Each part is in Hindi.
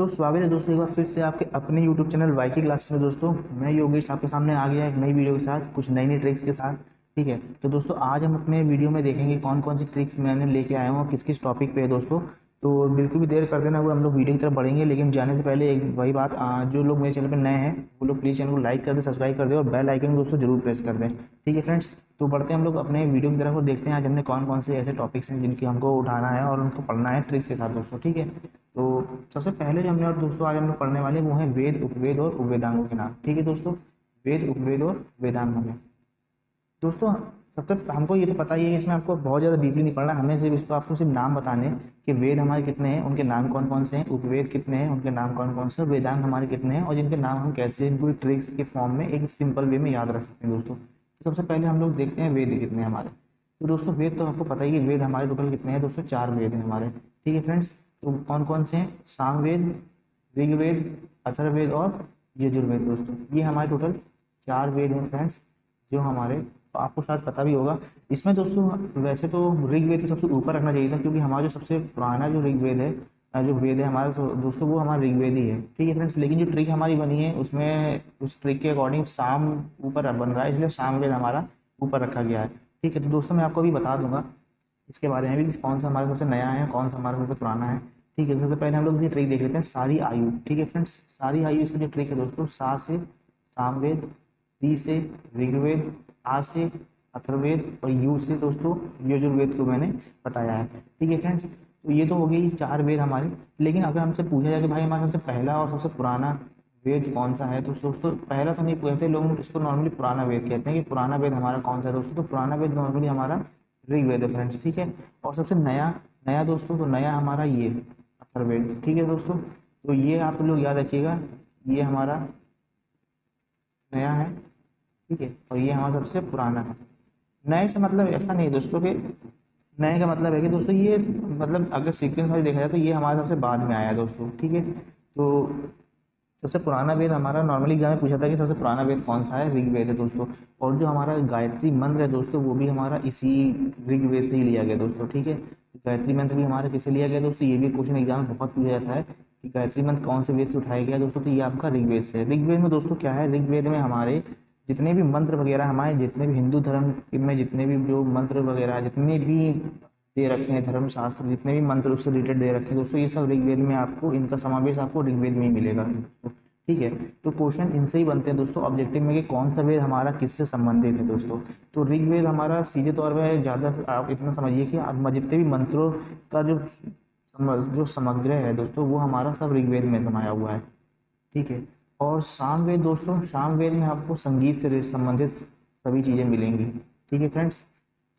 तो स्वागत है दोस्तों एक बार फिर से आपके अपने YouTube चैनल वाई की क्लासेस में। दोस्तों मैं योगेश आपके सामने आ गया एक नई वीडियो के साथ, कुछ नई नई ट्रिक्स के साथ। ठीक है, तो दोस्तों आज हम अपने वीडियो में देखेंगे कौन कौन सी ट्रिक्स मैंने लेके आया हूँ और किस किस टॉपिक पे है दोस्तों। तो बिल्कुल भी देर कर देना, वो हम लोग वीडियो की तरफ बढ़ेंगे, लेकिन जाने से पहले एक वही बात, जो लोग मेरे चैनल पर नए हैं वो लोग प्लीज़ चैनल को लाइक कर दें, सब्सक्राइब कर दें और बेल आइकन दोस्तों जरूर प्रेस कर दें। ठीक है फ्रेंड्स, तो बढ़ते हैं हम लोग अपने वीडियो की तरफ और देखते हैं आज हमने कौन कौन से ऐसे टॉपिक्स हैं जिनकी हमको उठाना है और उनको पढ़ना है ट्रिक्स के साथ दोस्तों। ठीक है, तो सबसे पहले जो हमने और दोस्तों आज हम लोग पढ़ने वाले वो हैं वेद, उपवेद और उपवेदांगों के नाम। ठीक है दोस्तों, वेद, उपवेद और वेदांग हो गए दोस्तों। सबसे हमको ये तो पता ही है, इसमें आपको बहुत ज़्यादा डीपली नहीं पढ़ना, हमें सिर्फ इसको आपको सिर्फ नाम बताने हैं कि वेद हमारे कितने हैं, उनके नाम कौन कौन से हैं, उपवेद कितने हैं, उनके नाम कौन कौन से, वेदांग हमारे कितने हैं और जिनके नाम हम कैसे इनको ट्रिक्स के फॉर्म में एक सिंपल वे में याद रख सकते हैं दोस्तों। तो सबसे पहले हम लोग देखते हैं वेद कितने हैं हमारे। तो दोस्तों वेद तो आपको पता ही है, वेद हमारे टोटल कितने हैं दोस्तों, 4 वेद हैं हमारे। ठीक है फ्रेंड्स, तो कौन कौन से हैं, सामवेद, ऋग्वेद, अथर्ववेद और यजुर्वेद दोस्तों। ये हमारे टोटल 4 वेद हैं फ्रेंड्स, जो हमारे, तो आपको शायद पता भी होगा। इसमें दोस्तों वैसे तो ऋग्वेद को सबसे ऊपर रखना चाहिए था, क्योंकि हमारा जो सबसे पुराना जो ऋग्वेद है, जो वेद है हमारा, तो दोस्तों वो हमारा ऋग्वेद ही है। ठीक है फ्रेंड्स, लेकिन जो ट्रिक हमारी बनी है उसमें उस ट्रिक के अकॉर्डिंग साम ऊपर बन रहा है, इसलिए सामवेद हमारा ऊपर रखा गया है। ठीक है, तो दोस्तों मैं आपको अभी बता दूंगा इसके बारे में भी कि कौन सा हमारा सबसे नया है, कौन सा हमारा सबसे पुराना है। ठीक है, सबसे पहले हम लोग ये ट्रिक देख लेते हैं, सारी आयु। ठीक है फ्रेंड्स, सारी आयु इसका जो ट्रिक है दोस्तों, सा से सामवेद, री से ऋग्वेद, आ से अथर्ववेद और यू से दोस्तों यजुर्वेद को मैंने बताया है। ठीक है फ्रेंड्स, तो ये तो हो गई 4 वेद हमारे। लेकिन अगर हमसे पूछा जाए कि भाई हमारा सबसे पहला और सबसे पुराना वेद कौन सा है, तो दोस्तों पहला तो नहीं कहते लोग, इसको नॉर्मली पुराना वेद कहते हैं कि पुराना वेद हमारा कौन सा है दोस्तों। तो पुराना वेद नॉर्मली हमारा ऋग्वेद है फ्रेंड्स। ठीक है, और सबसे नया नया दोस्तों, तो नया हमारा ये अथर्ववेद। ठीक है दोस्तों, तो ये आप लोग याद रखिएगा, ये हमारा नया है। ठीक है, और ये हमारा सबसे पुराना है। नए से मतलब ऐसा नहीं है दोस्तों कि नए का मतलब है कि दोस्तों ये मतलब अगर सीक्वेंस में देखा जाए तो ये हमारा सबसे बाद में आया है दोस्तों। ठीक है, तो सबसे पुराना वेद हमारा नॉर्मली एग्जाम में पूछा था कि सबसे पुराना वेद कौन सा है, ऋग्वेद है दोस्तों। और जो हमारा गायत्री मंत्र है दोस्तों, वो भी हमारा इसी ऋग्वेद से ही लिया गया दोस्तों। ठीक है, गायत्री मंत्र भी हमारा किससे लिया गया दोस्तों, ये भी क्वेश्चन एग्जाम में बहुत पूछा जाता है कि गायत्री मंत्र कौन से वेद से उठाया गया दोस्तों। तो ये आपका ऋग्वेद से है। ऋग्वेद में दोस्तों क्या है, ऋग्वेद में हमारे जितने भी मंत्र वगैरह, हमारे जितने भी हिंदू धर्म में जितने भी जो मंत्र वगैरह जितने भी दे रखे हैं, धर्मशास्त्र जितने भी मंत्र उससे रिलेटेड दे रखे हैं दोस्तों, ये सब ऋग्वेद में आपको, इनका समावेश आपको ऋग्वेद में ही मिलेगा। ठीक है, तो क्वेश्चन इनसे ही बनते हैं दोस्तों ऑब्जेक्टिव में कि कौन सा वेद हमारा किससे संबंधित है दोस्तों। तो ऋग्वेद हमारा सीधे तौर पर ज़्यादा आप इतना समझिए कि आप जितने भी मंत्रों का जो समग्र है दोस्तों, वो हमारा सब ऋग्वेद में समाया हुआ है। ठीक है, और सामवेद दोस्तों, सामवेद में आपको संगीत से संबंधित सभी चीज़ें मिलेंगी। ठीक है फ्रेंड्स,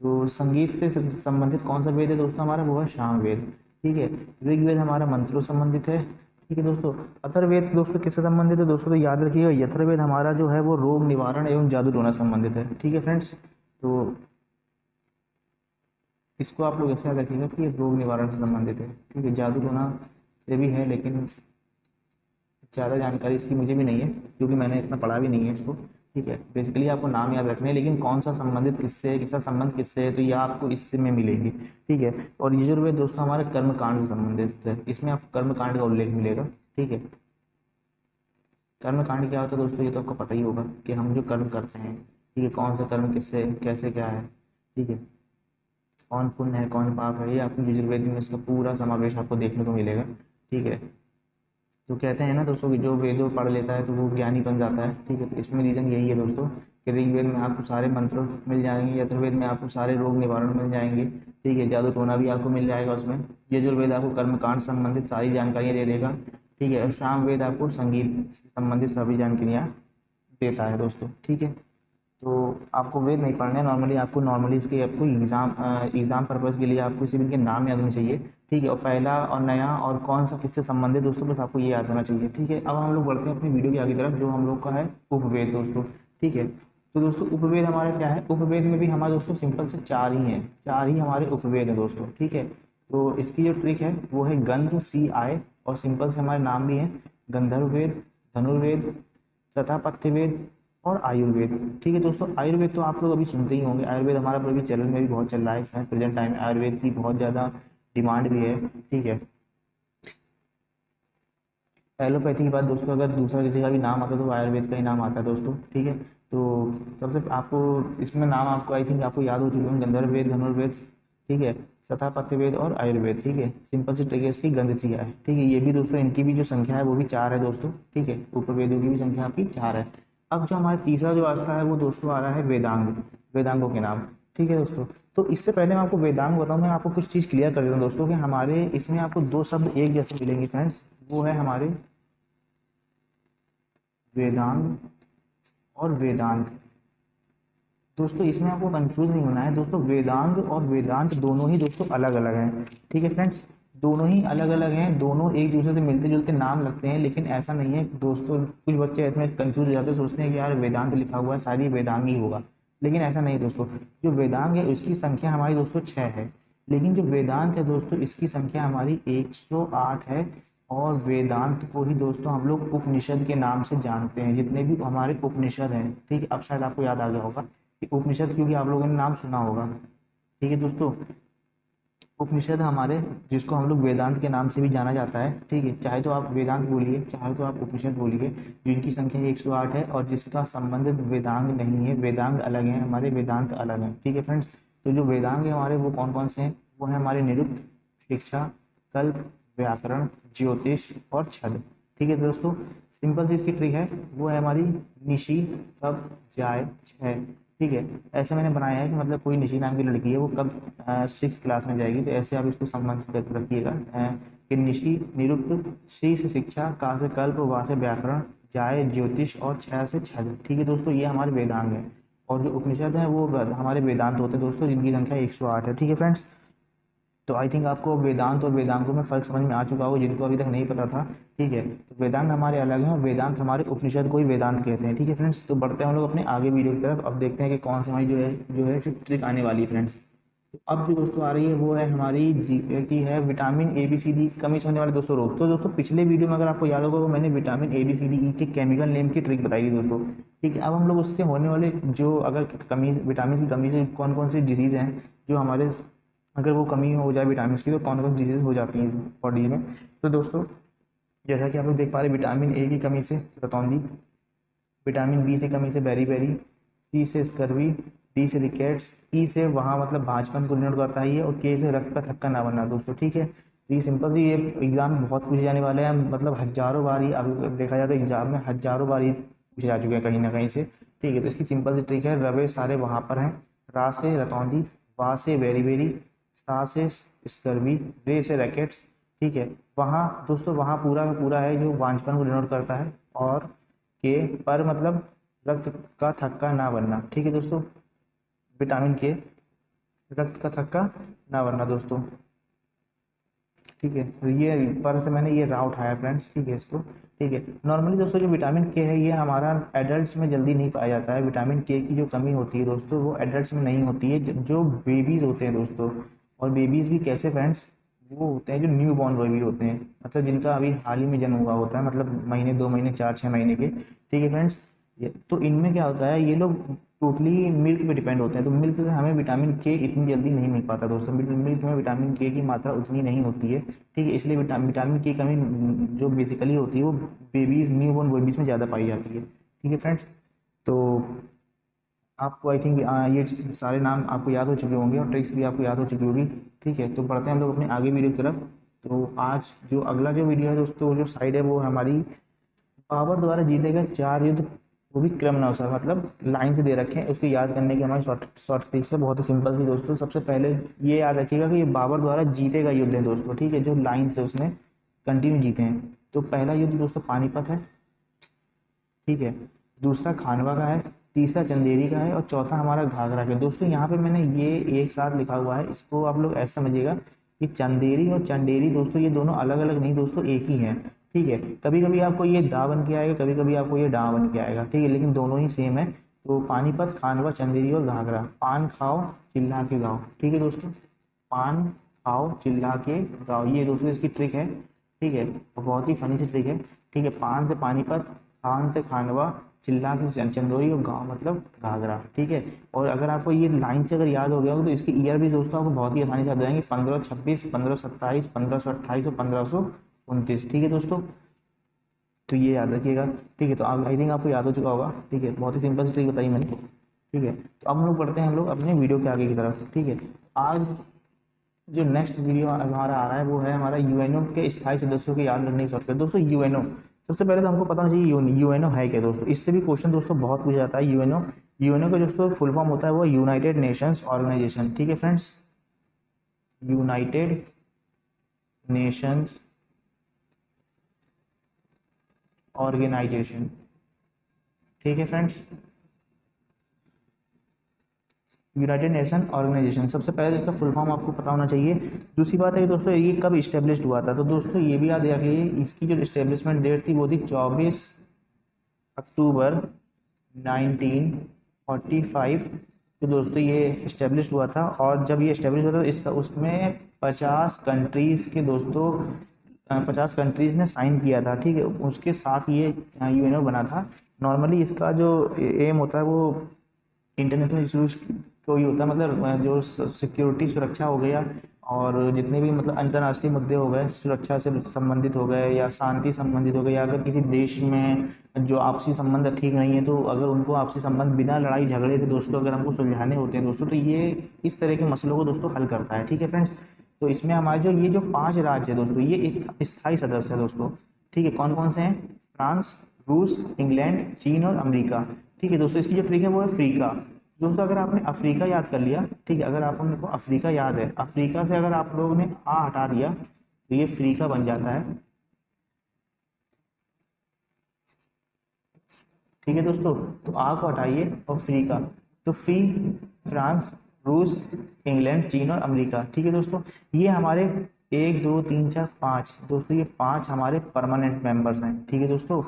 तो संगीत से संबंधित कौन सा वेद है दोस्तों हमारा, वो है सामवेद। ठीक है, ऋग्वेद हमारा मंत्रों संबंधित है। ठीक है दोस्तों, अथर्ववेद दोस्तों किससे संबंधित है दोस्तों, तो याद रखिएगा अथर्ववेद हमारा जो है वो रोग निवारण एवं जादू टोना संबंधित है। ठीक है फ्रेंड्स, तो इसको आप लोग ऐसे याद रखिएगा कि ये रोग निवारण से संबंधित है। ठीक है, जादू टोना से भी है, लेकिन ज़्यादा जानकारी इसकी मुझे भी नहीं है, क्योंकि मैंने इतना पढ़ा भी नहीं है इसको। ठीक है, बेसिकली आपको नाम याद रखने हैं, लेकिन कौन सा संबंधित किससे है, किसका संबंध किससे है, तो ये आपको इससे में मिलेगी। ठीक है, और यजुर्वेद दोस्तों हमारे कर्म कांड से संबंधित है, इसमें आपको कर्म कांड का उल्लेख मिलेगा। ठीक है, कर्म कांड क्या होता है दोस्तों, ये तो आपको पता ही होगा कि हम जो कर्म करते हैं, ठीक है, कौन सा कर्म किससे कैसे क्या है। ठीक है, कौन पुण्य है कौन पाप है, ये आपको यजुर्वेद में इसका पूरा समावेश आपको देखने को मिलेगा। ठीक है, तो कहते हैं ना दोस्तों कि जो वेदों पढ़ लेता है तो वो ज्ञानी बन जाता है। ठीक है, तो इसमें रीज़न यही है दोस्तों कि ऋग्वेद में आपको सारे मंत्र मिल जाएंगे, यजुर्वेद में आपको सारे रोग निवारण मिल जाएंगे। ठीक है, जादू टोना भी आपको मिल जाएगा उसमें। यजुर्वेद आपको कर्मकांड संबंधित सारी जानकारियाँ दे देगा। ठीक है, और सामवेद आपको संगीत से संबंधित सभी जानकारियाँ देता है दोस्तों। ठीक है, तो आपको वेद नहीं पढ़ना है, नॉर्मली इसके आपको एग्जाम पर्पज़ के लिए आपको सिर्फ इनके नाम याद होने चाहिए। ठीक है, और पहला और नया और कौन सा किससे संबंधित दोस्तों, बस आपको ये याद होना चाहिए। ठीक है, अब हम लोग बढ़ते हैं अपनी वीडियो की आगे तरफ, जो हम लोग का है उपवेद दोस्तों। ठीक है, तो दोस्तों उपवेद हमारा क्या है, उपवेद में भी हमारे दोस्तों सिंपल से 4 ही हैं, 4 ही हमारे उपवेद हैं दोस्तों। ठीक है, तो इसकी जो ट्रिक है वो है गंध सी आय, और सिंपल से हमारे नाम भी हैं गंधर्ववेद, धनुर्वेद, सतापत्यवेद और आयुर्वेद। ठीक है दोस्तों, आयुर्वेद तो आप लोग अभी सुनते ही होंगे, आयुर्वेद हमारा अभी चलन में भी बहुत चल रहा है इस प्रेजेंट टाइम में, आयुर्वेद की बहुत ज़्यादा डिमांड भी है। ठीक है, एलोपैथी के बाद दोस्तों अगर दूसरा किसी का भी नाम आता है तो वो आयुर्वेद का ही नाम आता है दोस्तों, ठीक है। तो सबसे आपको इसमें नाम आपको आई थिंक आपको याद हो चुके हैं, गंधर्व वेद, धनुर्वेद, ठीक है, सतापत्य वेद और आयुर्वेद, ठीक है। सिंपल सी ट्रिक है इसकी, गंधसिया है, ठीक है। ये भी दोस्तों इनकी भी जो संख्या है वो भी 4 है दोस्तों, ठीक है। उपवेदों की भी संख्या आपकी 4 है। अब जो हमारा तीसरा जो आता है वो दोस्तों आ रहा है वेदांग, वेदांगों के नाम, ठीक है दोस्तों। तो इससे पहले मैं आपको वेदांग बताऊं, मैं आपको कुछ चीज़ क्लियर कर देता हूँ दोस्तों कि हमारे इसमें आपको दो शब्द एक जैसे मिलेंगे फ्रेंड्स, वो है हमारे वेदांग और वेदांत। दोस्तों इसमें आपको कंफ्यूज नहीं होना है दोस्तों, वेदांग और वेदांत दोनों ही दोस्तों अलग अलग हैं, ठीक है फ्रेंड्स। दोनों ही अलग अलग हैं, दोनों एक दूसरे से मिलते जुलते नाम लगते हैं, लेकिन ऐसा नहीं है दोस्तों। कुछ बच्चे इसमें कंफ्यूज हो जाते हैं, सोचते हैं कि यार वेदांत लिखा हुआ है शायद ये वेदांग ही होगा, लेकिन ऐसा नहीं दोस्तों। जो वेदांग है उसकी संख्या हमारी दोस्तों 6 है, लेकिन जो वेदांत है दोस्तों इसकी संख्या हमारी 108 है। और वेदांत को ही दोस्तों हम लोग उपनिषद के नाम से जानते हैं, जितने भी हमारे उपनिषद हैं, ठीक है। अब शायद आपको याद आ गया होगा कि उपनिषद, क्योंकि आप लोगों ने नाम सुना होगा, ठीक है दोस्तों। उपनिषद हमारे, जिसको हम लोग वेदांत के नाम से भी जाना जाता है, ठीक है। चाहे तो आप वेदांत बोलिए, चाहे तो आप उपनिषद बोलिए, जिनकी संख्या 108 है और जिसका संबंध वेदांग नहीं है। वेदांग अलग है हमारे, वेदांत अलग है, ठीक है फ्रेंड्स। तो जो वेदांग है हमारे वो कौन कौन से हैं, वो है हमारे निरुक्त, शिक्षा, कल्प, व्याकरण, ज्योतिष और छद, ठीक है दोस्तों। सिंपल सी इसकी ट्रिक है, वो है हमारी निशि, कब, जाय, छह, ठीक है। ऐसे मैंने बनाया है कि मतलब कोई निशि नाम की लड़की है, वो कब 6 क्लास में जाएगी, तो ऐसे आप इसको संबंधित करके रखिएगा कि निशि, निरुक्त, शी से शिक्षा, का से कल्प, वा से व्याकरण, जाय ज्योतिष और छह से छद, ठीक है दोस्तों। ये हमारे वेदांग है। और जो उपनिषद है वो हमारे वेदांत होते हैं दोस्तों, जिनकी संख्या 108 है, ठीक है फ्रेंड्स। तो आई थिंक आपको वेदांत और वेदांगों में फर्क समझ में आ चुका होगा, जिनको अभी तक नहीं पता था, ठीक है। तो वेदांत हमारे अलग हैं और वेदांत हमारे उपनिषद को ही वेदांत कहते हैं, ठीक है फ्रेंड्स। तो बढ़ते हैं हम लोग अपने आगे वीडियो की तरफ। अब देखते हैं कि कौन सी हमारी जो है ट्रिक आने वाली है फ्रेंड्स। तो अब जो दोस्तों आ रही है वो है हमारी की है vitamin A B C D कमी से होने वाले दोस्तों रोग। तो दोस्तों पिछले वीडियो में अगर आपको याद होगा वो मैंने vitamin A B C D E के केमिकल नेम की ट्रिक बताई थी दोस्तों, ठीक है। अब हम लोग उससे होने वाले जो अगर कमी, विटामिन की कमी से कौन कौन सी डिजीज़ हैं जो हमारे, अगर वो कमी हो जाए विटामिन की तो कौन कौन सी डिजीज हो जाती हैं बॉडी में। तो दोस्तों जैसा कि आप लोग देख पा रहे हैं, विटामिन ए की कमी से रतौंधी, विटामिन बी से कमी से बेरी, सी से स्कर्वी, डी से रिकेट्स, ई से वहाँ मतलब भाजपन को डिनोट करता है ये, और के से रक्त का थक्का ना बनना दोस्तों, ठीक है। तो ये सिंपल सी, ये एग्जाम में बहुत पूछे जाने वाले हैं, मतलब हजारों बार ही अभी देखा जाए तो एग्जाम में हजारों बार ही पूछे जा चुके हैं कहीं ना कहीं से, ठीक है। तो इसकी सिंपल सी ट्रिक है, रवे सारे वहाँ पर हैं, रा से रतौंधी, वा से बेरी, सा से स्कर्वी, रे से रैकेट्स, ठीक है। वहाँ दोस्तों वहाँ पूरा का पूरा है जो वांछपन को डिनोट करता है, और के पर मतलब रक्त का थक्का ना बनना, ठीक है दोस्तों। विटामिन के, रक्त का थक्का ना बनना दोस्तों, ठीक है। तो ये पर से मैंने ये रा उठाया फ्रेंड्स, ठीक है इसको, ठीक है। नॉर्मली दोस्तों जो विटामिन के है ये हमारा एडल्ट्स में जल्दी नहीं पाया जाता है। विटामिन के की जो कमी होती है दोस्तों वो एडल्ट्स में नहीं होती है, जो बेबीज होते हैं दोस्तों। और बेबीज भी कैसे फ्रेंड्स, वो होते हैं जो न्यू बॉर्न बेबी होते हैं, मतलब जिनका अभी हाल ही में जन्म हुआ होता है, मतलब महीने 2 महीने 4-6 महीने के, ठीक है फ्रेंड्स। तो इनमें क्या होता है, ये लोग टोटली मिल्क पे डिपेंड होते हैं, तो मिल्क से हमें विटामिन के इतनी जल्दी नहीं मिल पाता दोस्तों। मिल्क में विटामिन के की मात्रा उतनी नहीं होती है, ठीक है। इसलिए विटामिन की कमी जो बेसिकली होती है वो बेबीज, न्यू बॉर्न बेबीज में ज़्यादा पाई जाती है, ठीक है फ्रेंड्स। तो आपको आई थिंक ये सारे नाम आपको याद हो चुके होंगे और ट्रिक्स भी आपको याद हो चुकी होगी, ठीक है। तो बढ़ते हैं हम लोग अपने आगे वीडियो की तरफ। तो आज जो अगला जो वीडियो है दोस्तों, जो साइड है वो हमारी बाबर द्वारा जीते गए 4 युद्ध, वो भी क्रमानुसार मतलब लाइन से दे रखे हैं। उसको याद करने की हमारी शॉर्ट ट्रिक्स है, बहुत ही सिंपल सी दोस्तों। सबसे पहले ये याद रखिएगा कि ये बाबर द्वारा जीते गए युद्ध है दोस्तों, ठीक है, जो लाइन से उसने कंटिन्यू जीते हैं। तो पहला युद्ध दोस्तों पानीपत है, ठीक है। दूसरा खानवा का है, तीसरा चंदेरी का है और चौथा हमारा घाघरा का। दोस्तों यहाँ पे मैंने ये एक साथ लिखा हुआ है, इसको आप लोग ऐसा समझिएगा कि चंदेरी और चंडेरी दोस्तों ये दोनों अलग अलग नहीं दोस्तों, एक ही हैं, ठीक है। कभी कभी आपको ये दा बन के आएगा, कभी कभी आपको ये डा बन के आएगा, ठीक है, लेकिन दोनों ही सेम है। तो पानीपत, खानवा, चंदेरी और घाघरा। पान खाओ चिल्ला के गाओ, ठीक है दोस्तों, पान खाओ चिल्ला के गाओ, ये दोस्तों इसकी ट्रिक है, ठीक है। बहुत ही फनी सी ट्रिक है, ठीक है। पान से पानीपत, खान से खानवा, चिल्ला से चंदौरी और गाँव मतलब घाघरा, ठीक है। और अगर आपको ये लाइन से अगर याद हो गया हो तो इसके ईयर भी दोस्तों आपको बहुत ही आसानी से याद हो जाएंगे, 1526, 1527, 1528 और 1529, ठीक है दोस्तों। तो ये याद रखिएगा, ठीक है। तो आई थिंक आपको याद हो चुका होगा, ठीक है। बहुत ही सिंपल सी ट्रिक बताई मैंने, ठीक है। तो अब हम लोग पढ़ते हैं हम लोग अपने वीडियो के आगे की तरफ, ठीक है। आज जो नेक्स्ट वीडियो हमारा आ रहा है वो है हमारा यूएनओ के स्थायी सदस्यों के याद रखने की शॉर्टकट। दोस्तों यूएनओ, सबसे पहले तो हमको पता होना चाहिए यूएनओ है क्या दोस्तों। इससे भी क्वेश्चन दोस्तों बहुत पूछा जाता है। यूएनओ, यूएनओ का दोस्तों फुल फॉर्म होता है वो यूनाइटेड नेशंस ऑर्गेनाइजेशन, ठीक है फ्रेंड्स, यूनाइटेड नेशंस ऑर्गेनाइजेशन, ठीक है फ्रेंड्स, यूनाइटेड नेशन ऑर्गेनाइजेशन। सबसे पहले इसका फुल फॉर्म आपको पता होना चाहिए। दूसरी बात है कि दोस्तों ये कब इस्टेब्लिश हुआ था, तो दोस्तों ये भी याद रखिए, इसकी जो इस्टेब्लिशमेंट डेट थी वो थी 24 अक्टूबर 1945। तो दोस्तों ये इस्टेब्लिश हुआ था, और जब ये इस्टेब्लिश हुआ था इसका उसमें 50 कंट्रीज़ के दोस्तों 50 कंट्रीज़ ने साइन किया था, ठीक है। उसके साथ ये यूएनओ बना था। नॉर्मली इसका जो एम होता है वो इंटरनेशनल इशूज़ को ही होता है, मतलब जो सिक्योरिटी सुरक्षा हो गया, और जितने भी मतलब अंतर्राष्ट्रीय मुद्दे हो गए, सुरक्षा से संबंधित हो गए या शांति संबंधित हो गए, या अगर किसी देश में जो आपसी संबंध ठीक नहीं है, तो अगर उनको आपसी संबंध बिना लड़ाई झगड़े से दोस्तों अगर हमको सुलझाने होते हैं दोस्तों, तो ये इस तरह के मसलों को दोस्तों हल करता है, ठीक है फ्रेंड्स। तो इसमें हमारे जो ये जो 5 राज्य है दोस्तों, ये स्थायी सदस्य है दोस्तों, ठीक है। कौन कौन से हैं? फ्रांस, रूस, इंग्लैंड, चीन और अमेरिका, ठीक है दोस्तों। इसकी जो ट्रिक है वो है अफ्रीका। दोस्तों अगर आपने अफ्रीका याद कर लिया, ठीक है, अगर आप लोगों को अफ्रीका याद है, अफ्रीका से अगर आप लोगों ने आ हटा दिया तो ये अफ्रीका बन जाता है, ठीक है दोस्तों। तो आ को हटाइए और अफ्रीका, तो फ्रांस, रूस, इंग्लैंड, चीन और अमेरिका, ठीक है दोस्तों। ये हमारे 1 2 3 4 5 दोस्तों, ये 5 हमारे परमानेंट मेंबर्स हैं, ठीक है दोस्तों।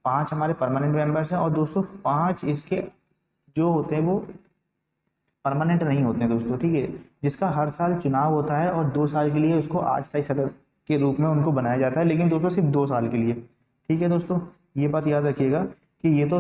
5 हमारे परमानेंट मेंबर्स हैं, और दोस्तों 5 इसके जो होते हैं वो परमानेंट नहीं होते हैं दोस्तों, ठीक है। जिसका हर साल चुनाव होता है और 2 साल के लिए उसको अस्थायी सदस्य के रूप में उनको बनाया जाता है, लेकिन दोस्तों सिर्फ 2 साल के लिए, ठीक है दोस्तों। ये बात याद रखिएगा कि ये तो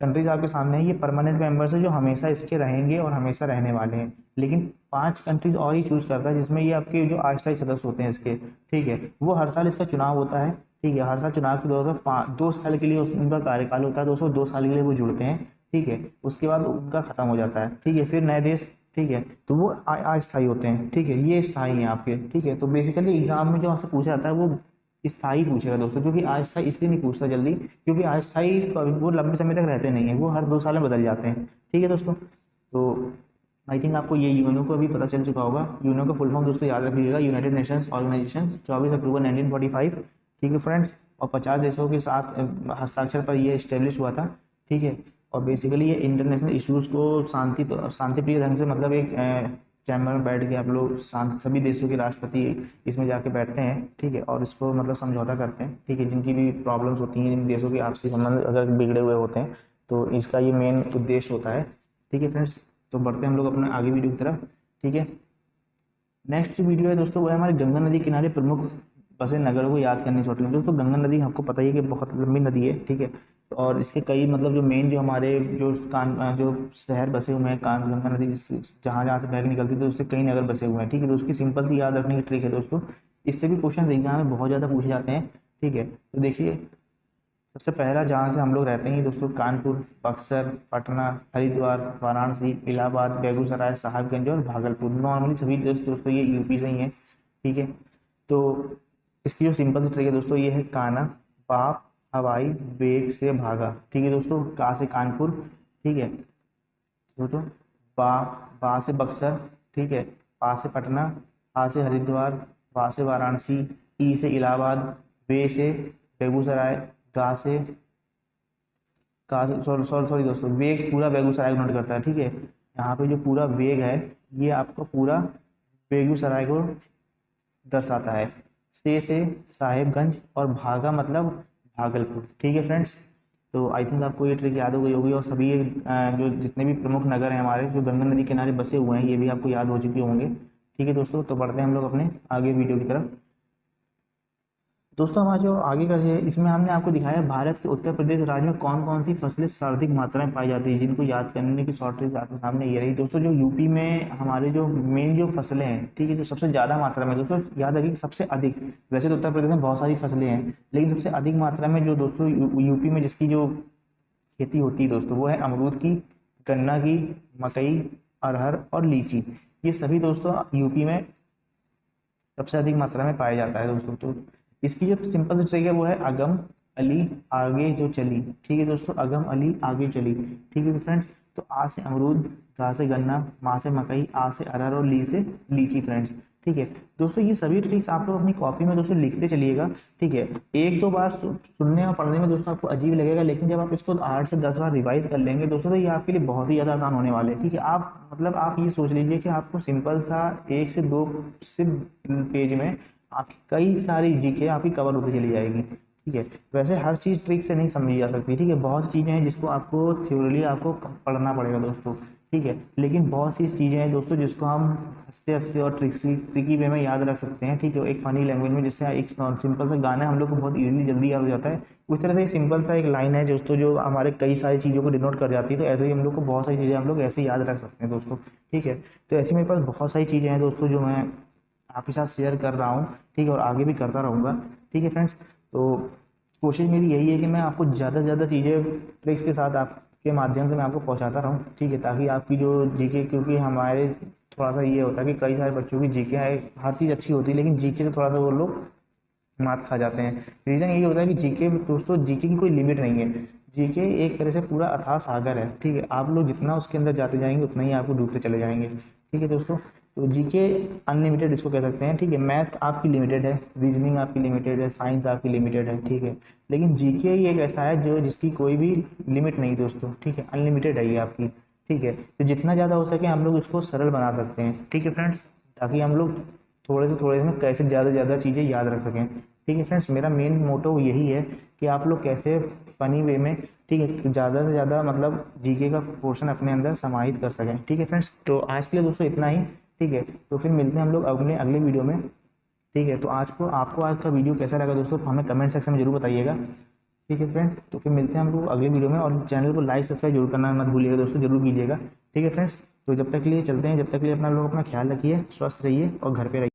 कंट्रीज आपके सामने है, ये परमानेंट मेंबर्स है जो हमेशा इसके रहेंगे और हमेशा रहने वाले हैं, लेकिन 5 कंट्रीज और ही चूज करता है, जिसमें ये आपके जो अस्थायी सदस्य होते हैं इसके, ठीक है। वो हर साल इसका चुनाव होता है, ठीक है। हर साल चुनाव के दौरान 2 साल के लिए उनका कार्यकाल होता है दोस्तों, 2 साल के लिए वो जुड़ते हैं, ठीक है। उसके बाद उनका खत्म हो जाता है, ठीक है। फिर नए देश, ठीक है, तो वो अस्थायी होते हैं, ठीक है। ये स्थायी हैं आपके, ठीक है। तो बेसिकली एग्जाम में जो आपसे पूछा जाता है वो स्थायी पूछेगा दोस्तों, क्योंकि अस्थायी इसलिए नहीं पूछता जल्दी, क्योंकि अस्थायी वो लंबे समय तक रहते नहीं है, वो हर 2 साल में बदल जाते हैं, ठीक है दोस्तों। तो आई थिंक आपको ये यूएनओ को अभी पता चल चुका होगा। यूएनओ का फुल फॉर्म दोस्तों याद रखिएगा, यूनाइटेड नेशंस ऑर्गेनाइजेशन, 24 अक्टूबर 1945, ठीक है फ्रेंड्स। और 50 देशों के साथ हस्ताक्षर पर यह इस्टेब्लिश हुआ था, ठीक है। और बेसिकली ये इंटरनेशनल इश्यूज को शांतिप्रिय ढंग से, मतलब एक चैम्बर में बैठ के आप लोग सभी देशों के राष्ट्रपति इसमें जाके बैठते हैं, ठीक है, और इसको मतलब समझौता करते हैं, ठीक है। जिनकी भी प्रॉब्लम्स होती हैं, जिन देशों के आपसी संबंध अगर बिगड़े हुए होते हैं, तो इसका ये मेन उद्देश्य होता है, ठीक है फ्रेंड्स। तो बढ़ते हैं हम लोग अपने आगे वीडियो की तरफ, ठीक है। नेक्स्ट वीडियो है दोस्तों, वो है हमारे गंगा नदी किनारे प्रमुख बसे नगरों को याद करने छोटे दोस्तों। गंगा नदी आपको पता ही है कि बहुत लंबी नदी है, ठीक है। और इसके कई मतलब जो मेन जो हमारे जो शहर बसे हुए हैं गंगा नदी जहाँ जहाँ से बह के निकलती है, तो उससे कई नगर बसे हुए हैं, ठीक है। तो उसकी सिंपल सी याद रखने की ट्रिक है दोस्तों। इससे भी क्वेश्चन एग्जाम में बहुत ज़्यादा पूछे जाते हैं, ठीक है। तो देखिए, सबसे पहला जहाँ से हम लोग रहते हैं दोस्तों, कानपुर, बक्सर, पटना, हरिद्वार, वाराणसी, इलाहाबाद, बेगूसराय, साहिबगंज और भागलपुर। नॉर्मली सभी दोस्तों ये यूपी से ही हैं, ठीक है। तो इसकी जो सिंपल सी ट्रिक है दोस्तों, ये है काना, बाप, हवाई, बेग से भागा, ठीक है दोस्तों। का से कानपुर, ठीक है दोस्तों। बा बा से बक्सर, ठीक है। पा से पटना, आ से हरिद्वार, वा से वाराणसी, ई से इलाहाबाद, बे से बेगूसराय, गा से सॉरी सॉरी सॉरी दोस्तों, वेग पूरा बेगूसराय को नोट करता है, ठीक है। यहाँ पे जो पूरा वेग है ये आपका पूरा बेगूसराय को दर्शाता है। से साहेबगंज और भागा मतलब भागलपुर, ठीक है फ्रेंड्स। तो आई थिंक आपको ये ट्रिक याद हो गई होगी, और सभी जो जितने भी प्रमुख नगर हैं हमारे जो गंगा नदी किनारे बसे हुए हैं, ये भी आपको याद हो चुके होंगे, ठीक है दोस्तों। तो बढ़ते हैं हम लोग अपने आगे वीडियो की तरफ। दोस्तों हमारा जो आगे का है इसमें हमने आपको दिखाया भारत के उत्तर प्रदेश राज्य में कौन कौन सी फसलें सर्वाधिक मात्रा में पाई जाती है, जिनको याद करने की शॉर्ट ट्रिक आपके सामने ये रही दोस्तों। जो यूपी में हमारे जो मेन जो फसलें हैं, ठीक है, जो सबसे ज़्यादा मात्रा में, दोस्तों याद रखिए सबसे अधिक, वैसे तो उत्तर प्रदेश में बहुत सारी फसलें हैं लेकिन सबसे अधिक मात्रा में जो दोस्तों यूपी में जिसकी जो खेती होती है दोस्तों वो है अमरूद की, गन्ना की, मकई, अरहर और लीची। ये सभी दोस्तों यूपी में सबसे अधिक मात्रा में पाया जाता है दोस्तों। तो इसकी जो सिंपल सी ट्रिक है वो है अगम अली आगे जो चली, ठीक है दोस्तों, अगम अली आगे चली, ठीक है फ्रेंड्स। तो आ से अमरूद, गा से गन्ना, माँ से मकई, आ से अरहर और ली से लीची फ्रेंड्स, ठीक है दोस्तों। ये सभी ट्रिक्स आप लोग अपनी कॉपी में दोस्तों लिखते चलिएगा, ठीक है। एक दो बार सुनने और पढ़ने में दोस्तों आपको अजीब लगेगा, लेकिन जब आप इसको 8 से 10 बार रिवाइज कर लेंगे दोस्तों तो ये आपके लिए बहुत ही ज़्यादा आसान होने वाले हैं, ठीक है। आप मतलब आप ये सोच लीजिए कि आपको सिंपल सा 1 से 2 पेज में आपकी कई सारी जीके आपकी कवर होती चली जाएगी, ठीक है। वैसे हर चीज़ ट्रिक से नहीं समझी जा सकती, ठीक है, बहुत सी चीज़ें हैं जिसको आपको थ्योरली आपको पढ़ना पड़ेगा दोस्तों, ठीक है। लेकिन बहुत सी चीज़ें हैं दोस्तों जिसको हम हंसते हंसते और ट्रिकी वे में याद रख सकते हैं, ठीक है, एक फनी लैंग्वेज में, जिससे एक सिंपल सा गाना हम लोग को बहुत इजीली जल्दी याद हो जाता है। उस तरह से सिंपल सा एक लाइन है दोस्तों जो हमारे कई सारी चीज़ों को डिनोट कर जाती है। तो ऐसे ही हम लोग को बहुत सारी चीज़ें हम लोग ऐसे याद रख सकते हैं दोस्तों, ठीक है। तो ऐसे मेरे पास बहुत सारी चीज़ें हैं दोस्तों जो मैं आपके साथ शेयर कर रहा हूँ, ठीक है, और आगे भी करता रहूँगा, ठीक है फ्रेंड्स। तो कोशिश मेरी यही है कि मैं आपको ज़्यादा से ज़्यादा चीज़ें ट्रिक्स के साथ आपके माध्यम से मैं आपको पहुँचाता रहूँ, ठीक है, ताकि आपकी जो जीके, क्योंकि हमारे थोड़ा सा ये होता है कि कई सारे बच्चों की जीके है, हर चीज़ अच्छी होती है लेकिन जीके से थोड़ा सा वो लोग मात खा जाते हैं। रीज़न यही होता है कि जीके दोस्तों, जीके की कोई लिमिट नहीं है। जीके एक तरह से पूरा अथाह सागर है, ठीक है, आप लोग जितना उसके अंदर जाते जाएंगे उतना ही आपको डूबते चले जाएंगे, ठीक है दोस्तों। तो जीके अनलिमिटेड इसको कह सकते हैं, ठीक है। मैथ आपकी लिमिटेड है, रीजनिंग आपकी लिमिटेड है, साइंस आपकी लिमिटेड है, ठीक है, लेकिन जीके ही एक ऐसा है जो जिसकी कोई भी लिमिट नहीं दोस्तों, ठीक है, अनलिमिटेड है ये आपकी, ठीक है। तो जितना ज़्यादा हो सके हम लोग इसको सरल बना सकते हैं, ठीक है फ्रेंड्स, ताकि हम लोग थोड़े से थोड़े में कैसे ज़्यादा ज़्यादा चीज़ें याद रख सकें, ठीक है फ्रेंड्स। मेरा मेन मोटो यही है कि आप लोग कैसे फनी वे में, ठीक है, ज़्यादा से ज़्यादा मतलब जीके का पोर्शन अपने अंदर समाहित कर सकें, ठीक है फ्रेंड्स। तो आज के लिए दोस्तों इतना ही, ठीक है। तो फिर मिलते हैं हम लोग अपने अगले वीडियो में, ठीक है। तो आपको आज का वीडियो कैसा लगा दोस्तों हमें कमेंट सेक्शन में जरूर बताइएगा, ठीक है फ्रेंड्स। तो फिर मिलते हैं हम लोग अगले वीडियो में, और चैनल को लाइक सब्सक्राइब जरूर करना मत भूलिएगा दोस्तों, जरूर कीजिएगा, ठीक है फ्रेंड्स। तो जब तक के लिए चलते हैं, जब तक के लिए अपना लोग अपना ख्याल रखिए, स्वस्थ रहिए और घर पे रहिए।